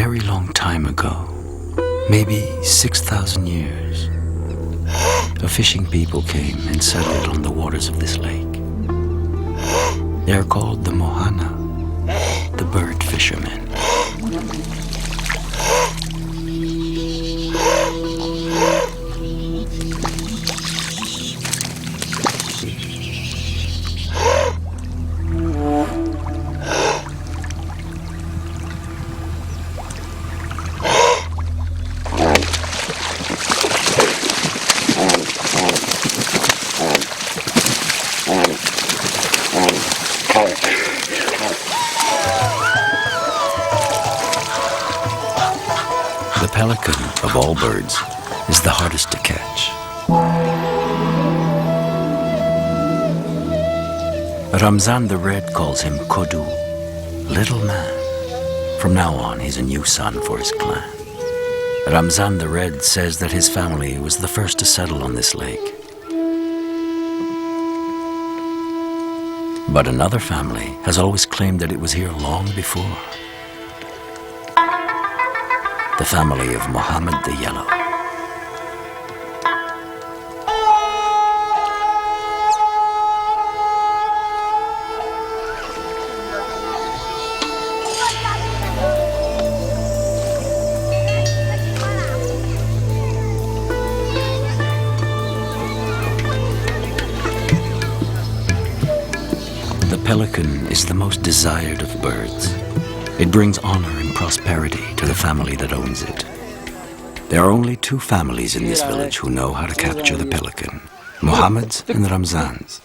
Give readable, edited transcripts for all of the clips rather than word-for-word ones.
very long time ago, maybe 6,000 years, a fishing people came and settled on the waters of this lake. They are called the Mohana, the bird fishermen. The pelican, of all birds, is the hardest to catch. Ramzan the Red calls him Kodu, little man. From now on, he's a new son for his clan. Ramzan the Red says that his family was the first to settle on this lake. But another family has always claimed that it was here long before. The family of Mohammed the Yellow. The pelican is the most desired of birds. It brings honor and prosperity to the family that owns it. There are only two families in this village who know how to capture the pelican, Mohammed's and Ramzan's.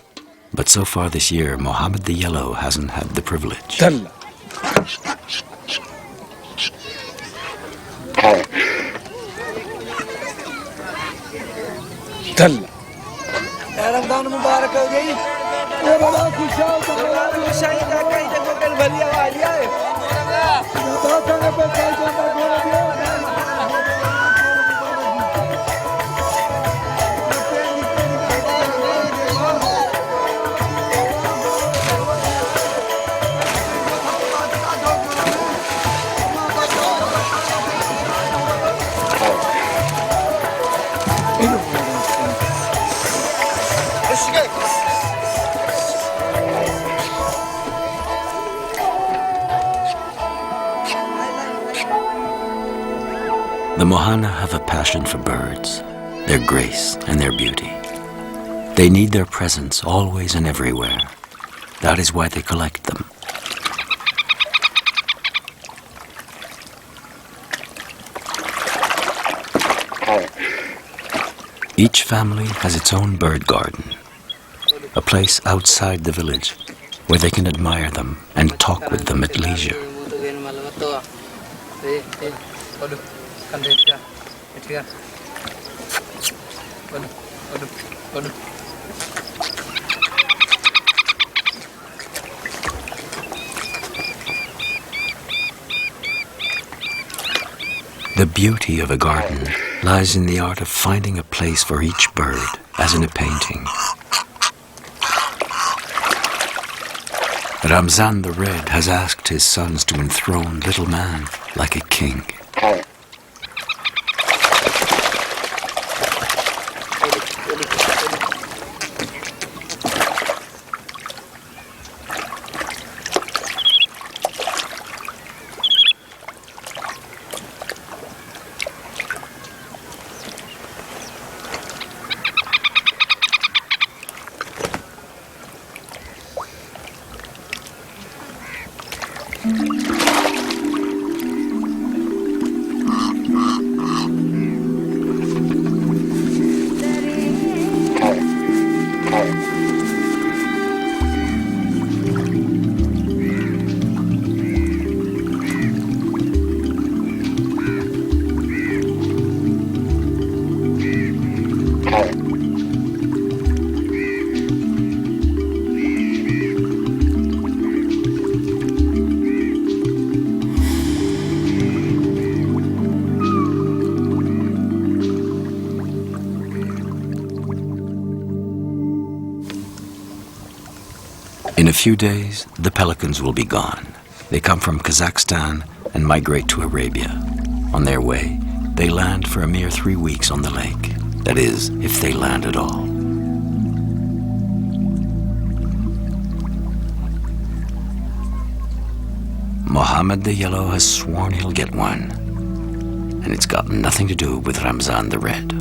But so far this year, Mohammed the Yellow hasn't had the privilege. The Mohana have a passion for birds, their grace and their beauty. They need their presence always and everywhere. That is why they collect them. Each family has its own bird garden, a place outside the village where they can admire them and talk with them at leisure. The beauty of a garden lies in the art of finding a place for each bird, as in a painting. Ramzan the Red has asked his sons to enthrone little man like a king. In a few days, the pelicans will be gone. They come from Kazakhstan, and migrate to Arabia. On their way, they land for a mere 3 weeks on the lake. That is, if they land at all. Mohammed the Yellow has sworn he'll get one, and it's got nothing to do with Ramzan the Red.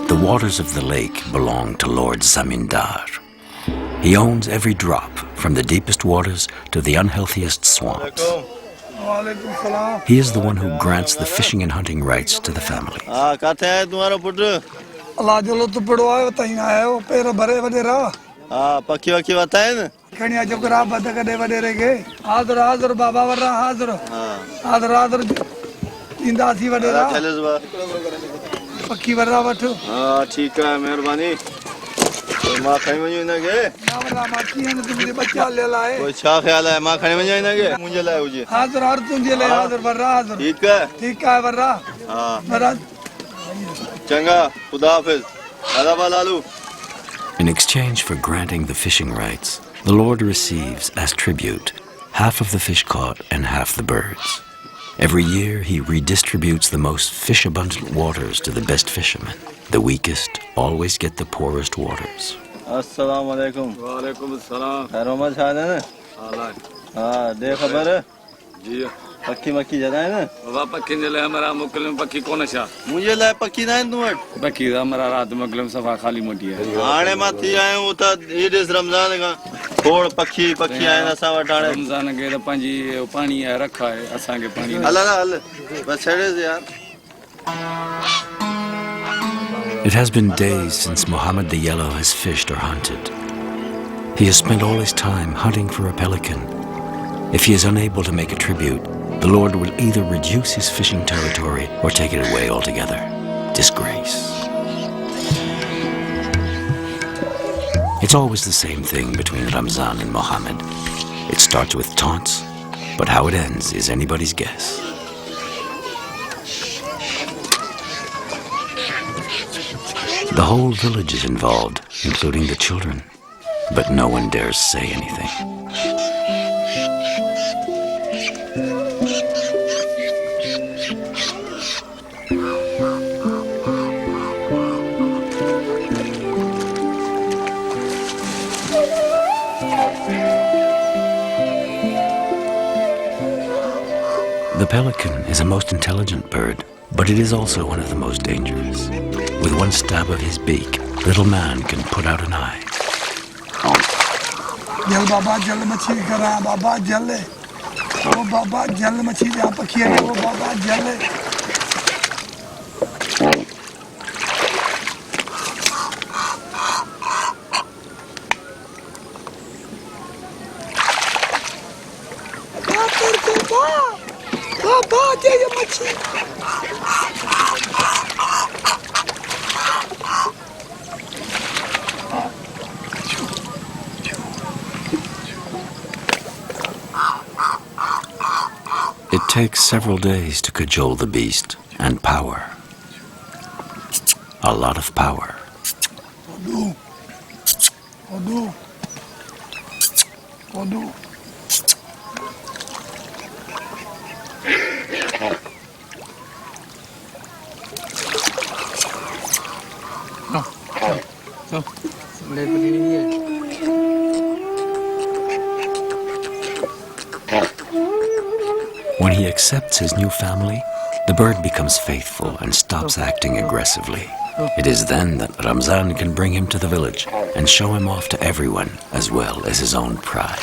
The waters of the lake belong to Lord Zamindar. He owns every drop, from the deepest waters to the unhealthiest swamps. He is the one who grants the fishing and hunting rights to the family. In exchange for granting the fishing rights, the Lord receives, as tribute, half of the fish caught and half the birds. Every year, he redistributes the most fish-abundant waters to the best fishermen. The weakest always get the poorest waters. Assalamu alaikum. Wa alaikum assalam. Aroma chha hai de khabar hai? Ji. Pakki makki jada hai na? Baba pakki ne le hamara muklim pakki kon asha. Mujhe la pakki na hai tumat. Pakki da hamara raat muklim safa khali moti hai. Aane ma thi aaye hu ta Eid is Ramzan ka. Thod pakki aaye na sa watane. Ramzan ke da panji pani hai rakha hai asan ke pani. Allah Allah. Bas chhade se yaar. It has been days since Mohammed the Yellow has fished or hunted. He has spent all his time hunting for a pelican. If he is unable to make a tribute, the Lord will either reduce his fishing territory or take it away altogether. Disgrace. It's always the same thing between Ramzan and Mohammed. It starts with taunts, but how it ends is anybody's guess. The whole village is involved, including the children, but no one dares say anything. The pelican is a most intelligent bird, but it is also one of the most dangerous. With one stab of his beak, little man can put out an eye. Jal baba jal machhi kara baba jal le. Oh baba jal machhi jahan pakhi hai wo baba jal le. Baba jal machhi. It takes several days to cajole the beast, and power. a lot of power. When he accepts his new family, the bird becomes faithful and stops acting aggressively. It is then that Ramzan can bring him to the village and show him off to everyone, as well as his own pride.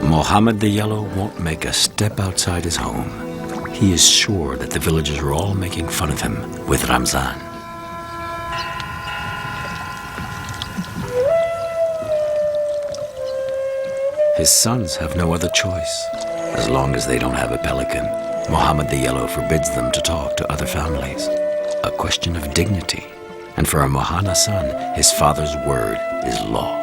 Mohammed the Yellow won't make a step outside his home. He is sure that the villagers are all making fun of him with Ramzan. His sons have no other choice. As long as they don't have a pelican, Mohammed the Yellow forbids them to talk to other families. A question of dignity. And for a Mohana son, his father's word is law.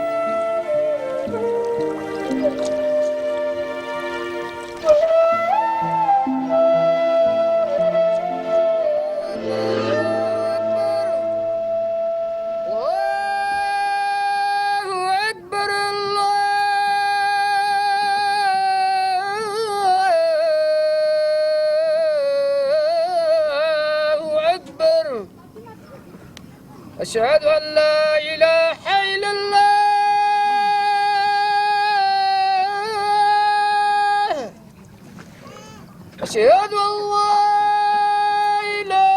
أشهد أن لا إله إلا الله أشهد أن لا إله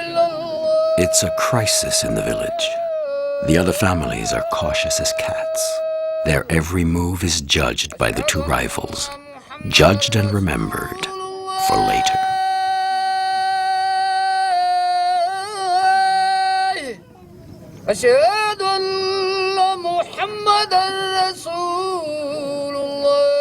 إلا الله. It's a crisis in the village. The other families are cautious as cats. Their every move is judged by the two rivals, judged and remembered for later. أشهد أن محمدا رسول الله.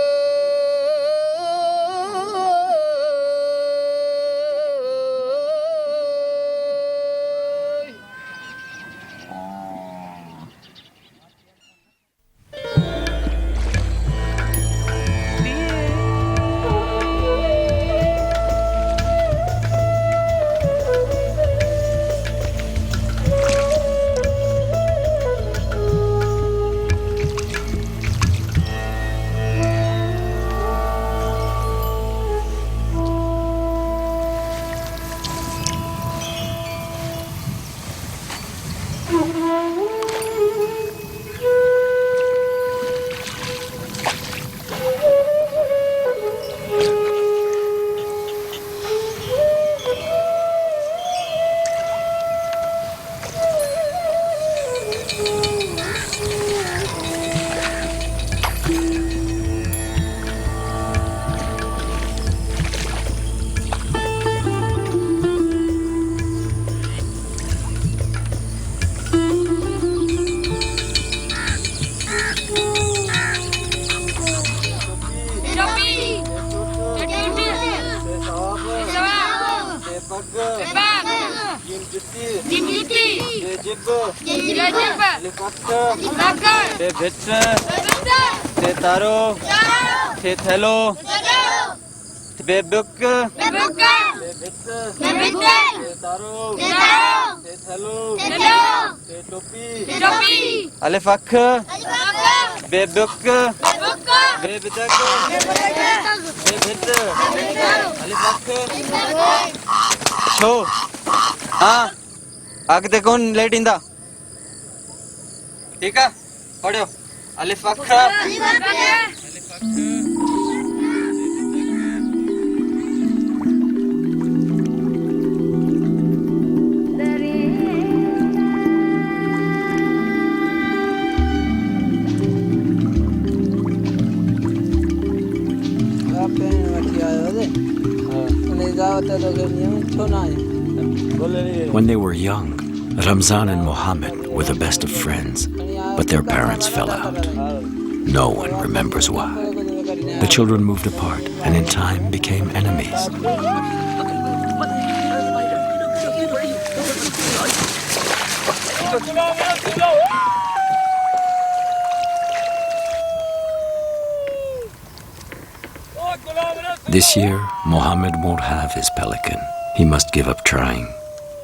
आगते कौन late इंदा ठीक है पढ़ो अलिफ अखर When they were young, Ramzan and Mohammed were the best of friends, but their parents fell out. No one remembers why. The children moved apart and in time became enemies. This year, Mohammed won't have his pelican. He must give up trying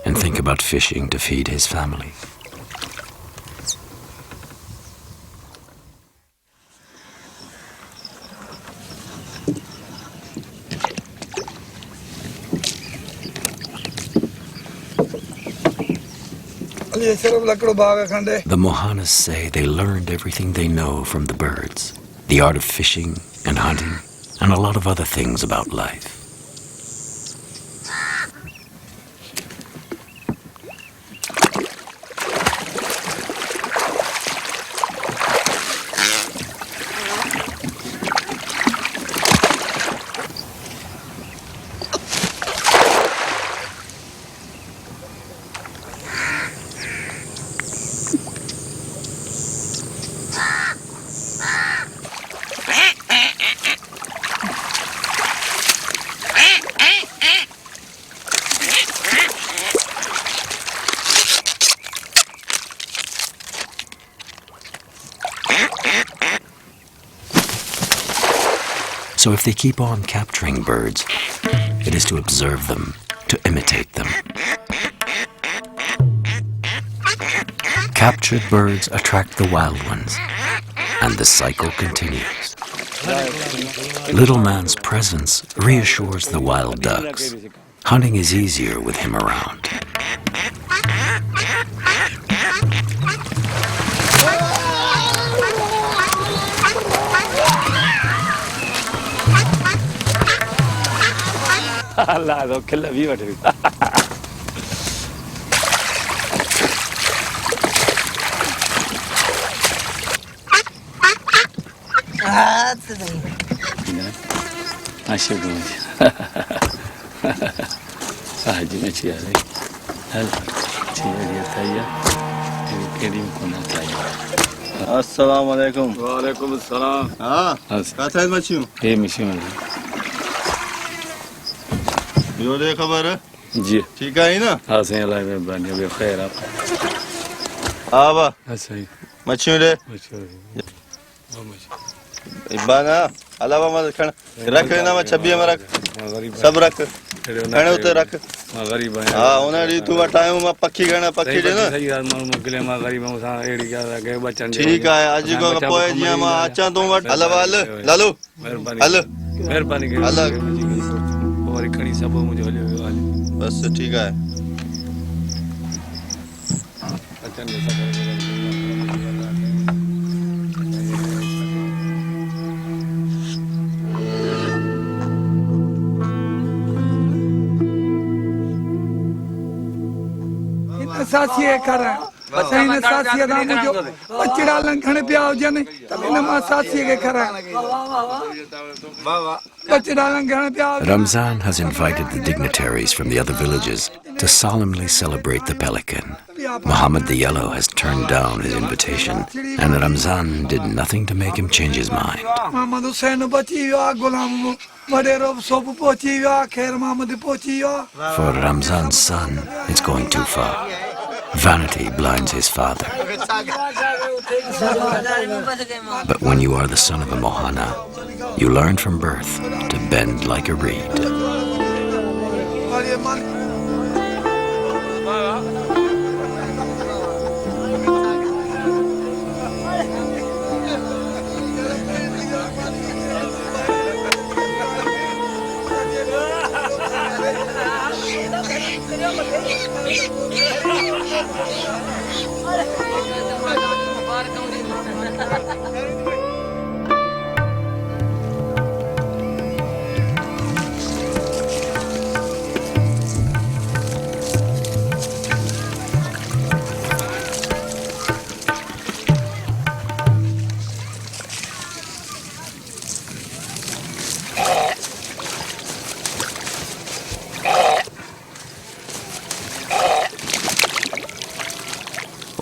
and think about fishing to feed his family. The Mohanas say they learned everything they know from the birds, the art of fishing and hunting, and a lot of other things about life. So if they keep on capturing birds, it is to observe them, to imitate them. Captured birds attract the wild ones, and the cycle continues. Little man's presence reassures the wild ducks. Hunting is easier with him around. Allah, don't kill the viewer. Assalamu alaikum. Wa alaikum assalam. हाँ कहाँ है मच्छी? ये मच्छी है यो दे खबर है जी ठीक है ना हाँ सही अल्लाह में बनी अभी खैर आप हाँ बा सही मच्छी दे इबाना अलावा मत खण रख ना मैं छब्बी में रख सब रख खणे उते रख गरीब है हाँ उन्हें री तू बटाऊं मैं पक्की गणा पक्की दे ना सही यार मुकले मैं गरीब हूँ सा एड़ी क्या लगे बच्चन ठीक है आज को पोए जी मैं अच्छा तू वट अलावा लालू मेहरबानी अल्लाह और खड़ी सब मुझे वाले बस ठीक है साथी करा सही ने साथी दा मुझो बचड़ा लंघण पिया हुजन तने मा साथी के करा बचड़ा लंघण पिया Ramzan has invited the dignitaries from the other villages to solemnly celebrate the pelican. Mohammed the Yellow has turned down his invitation, and Ramzan did nothing to make him change his mind. Mohammed Hussain bachiya gulam madero sob pochiya khair Mohammed pochiya. For Ramzan's son, it's going too far. Vanity blinds his father. But when you are the son of a Mohana, you learn from birth to bend like a reed.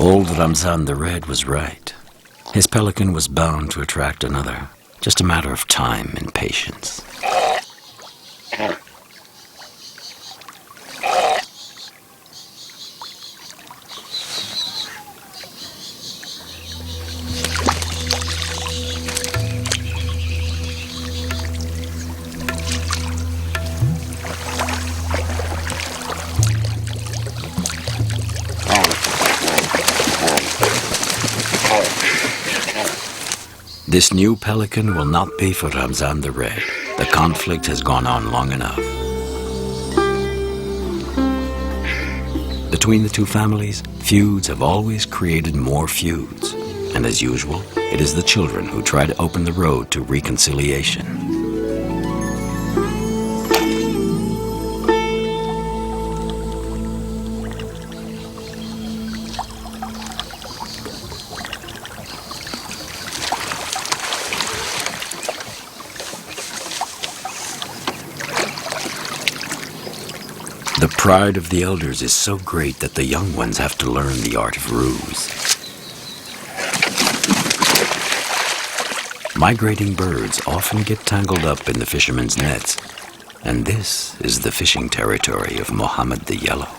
Old Ramzan the Red was right. His pelican was bound to attract another. Just a matter of time and patience. This new pelican will not be for Ramzan the Red. The conflict has gone on long enough. Between the two families, feuds have always created more feuds. And as usual, it is the children who try to open the road to reconciliation. The pride of the elders is so great that the young ones have to learn the art of ruse. Migrating birds often get tangled up in the fishermen's nets, and this is the fishing territory of Mohammed the Yellow.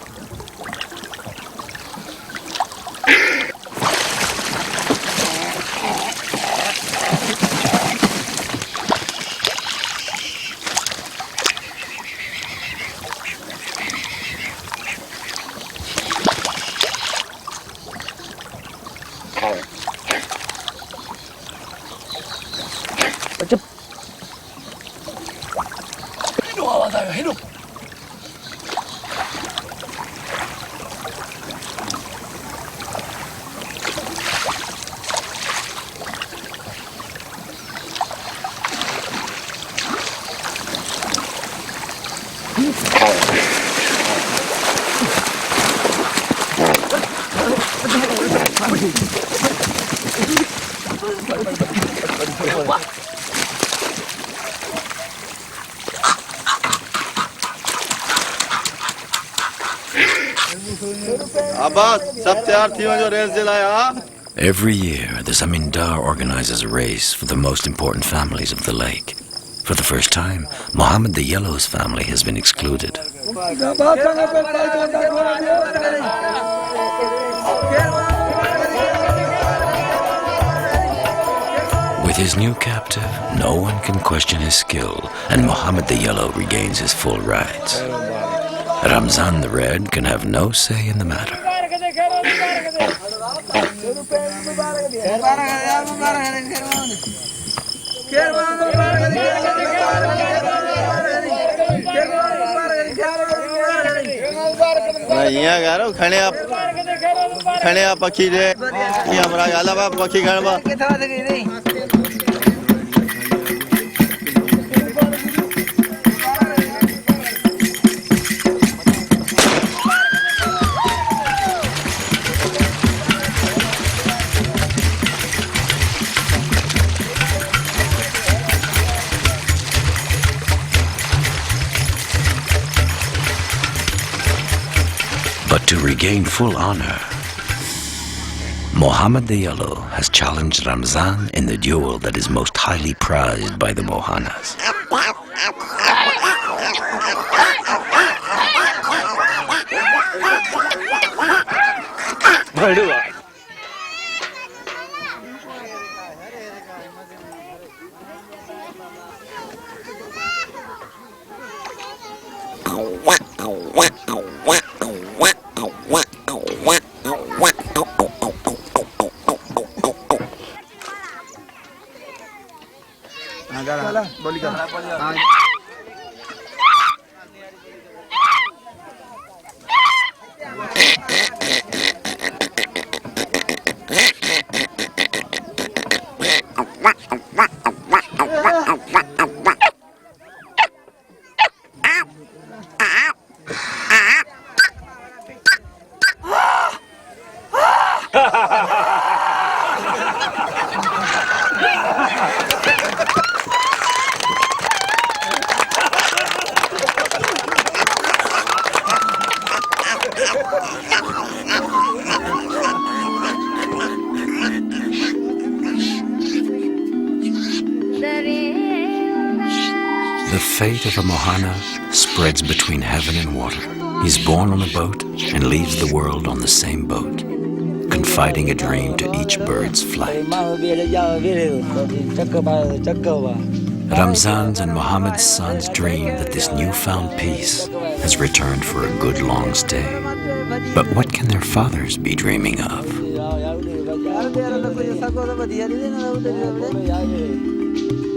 Every year, the Zamindar organizes a race for the most important families of the lake. For the first time, Mohammed the Yellow's family has been excluded. With his new captive, no one can question his skill, and Mohammed the Yellow regains his full rights. Ramzan the Red can have no say in the matter. But to regain full honor, Mohammed the Yellow has challenged Ramzan in the duel that is most highly prized by the Mohanas. The fate of a Mohana spreads between heaven and water. He's born on a boat and leaves the world on the same boat, confiding a dream to each bird's flight. Ramzan's and Mohammed's sons dream that this newfound peace has returned for a good long stay. But what can their fathers be dreaming of? ਯਾਰ ਕੋਈ ਸਗੋਂ ਤਾਂ ਵਧੀਆ ਨਹੀਂ ਦੇਣਾ ਉਹਦੇ ਵੀ